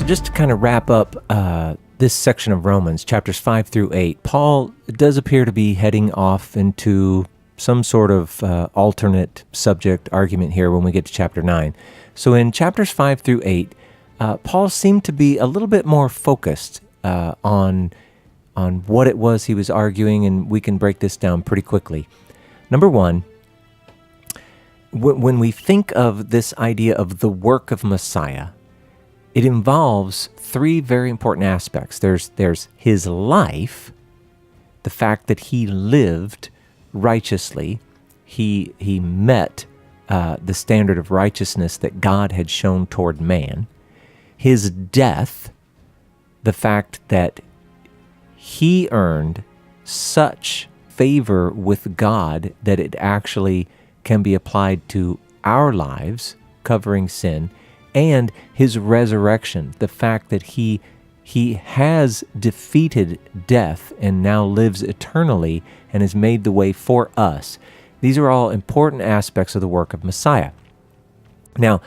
just to kind of wrap up this section of Romans, chapters 5 through 8, Paul does appear to be heading off into some sort of alternate subject argument here when we get to chapter 9. So in chapters 5 through 8, Paul seemed to be a little bit more focused on what it was he was arguing, and we can break this down pretty quickly. Number one, when we think of this idea of the work of Messiah, it involves three very important aspects. There's his life, the fact that he lived righteously. He met the standard of righteousness that God had shown toward man. His death, the fact that he earned such favor with God that it actually can be applied to our lives, covering sin, and his resurrection, the fact that he has defeated death and now lives eternally and has made the way for us. These are all important aspects of the work of Messiah. Now,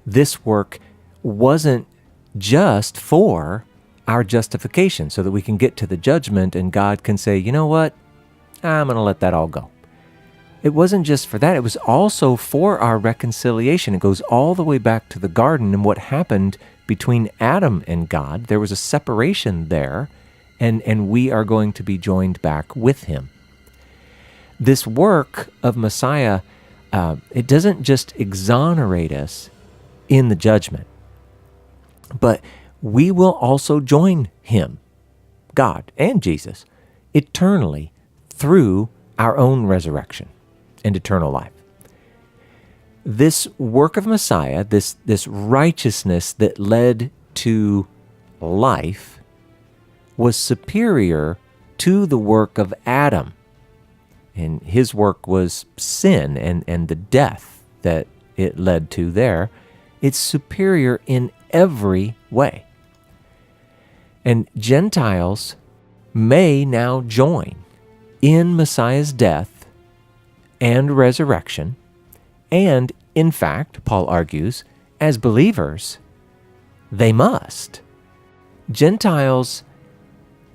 this work wasn't just for our justification so that we can get to the judgment and God can say, you know what, I'm going to let that all go. It wasn't just for that. It was also for our reconciliation. It goes all the way back to the garden and what happened between Adam and God. There was a separation there, and we are going to be joined back with him. This work of Messiah, it doesn't just exonerate us in the judgment, but we will also join him, God and Jesus, eternally through our own resurrection and eternal life. This work of Messiah, this righteousness that led to life, was superior to the work of Adam. And his work was sin and the death that it led to there. It's superior in every way. And Gentiles may now join in Messiah's death and resurrection, and in fact, Paul argues, as believers, they must. Gentiles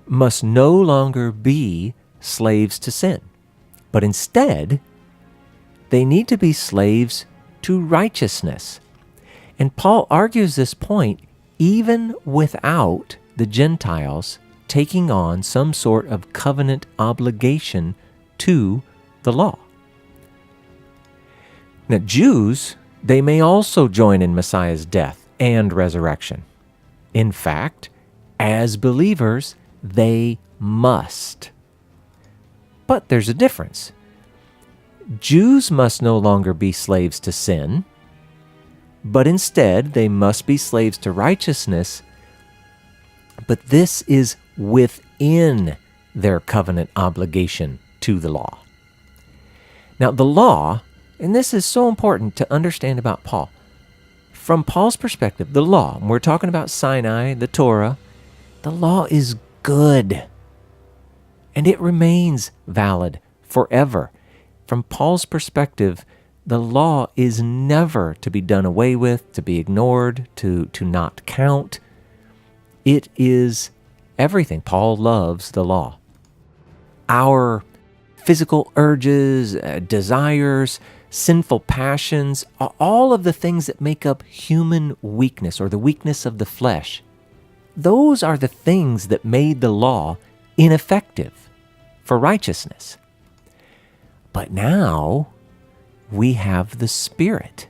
must no longer be slaves to sin, but instead, they need to be slaves to righteousness. And Paul argues this point even without the Gentiles taking on some sort of covenant obligation to the law. Now, Jews, they may also join in Messiah's death and resurrection. In fact, as believers, they must. But there's a difference. Jews must no longer be slaves to sin, but instead they must be slaves to righteousness. But this is within their covenant obligation to the law. Now, the law, and this is so important to understand about Paul. From Paul's perspective, the law, and we're talking about Sinai, the Torah, the law is good. And it remains valid forever. From Paul's perspective, the law is never to be done away with, to be ignored, to not count. It is everything. Paul loves the law. Our physical urges, desires, sinful passions, all of the things that make up human weakness or the weakness of the flesh, those are the things that made the law ineffective for righteousness. But now we have the Spirit,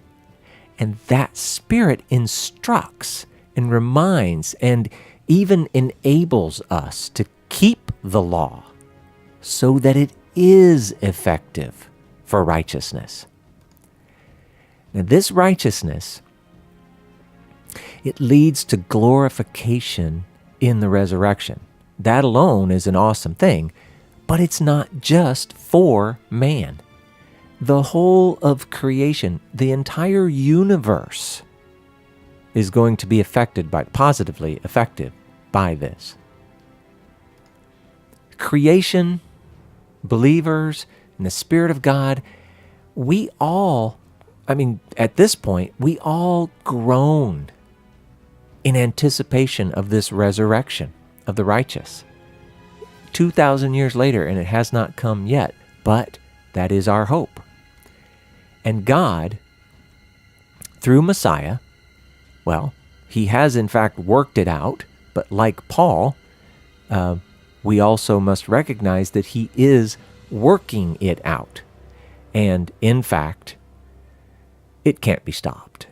and that Spirit instructs and reminds and even enables us to keep the law so that it is effective for righteousness. Now, this righteousness, it leads to glorification in the resurrection. That alone is an awesome thing, but it's not just for man. The whole of creation, the entire universe, is going to be positively affected by this. Creation, believers, and the Spirit of God, we all, at this point, we all groan in anticipation of this resurrection of the righteous. 2,000 years later, and it has not come yet, but that is our hope. And God, through Messiah, well, he has in fact worked it out, but like Paul, we also must recognize that he is working it out. And in fact, it can't be stopped.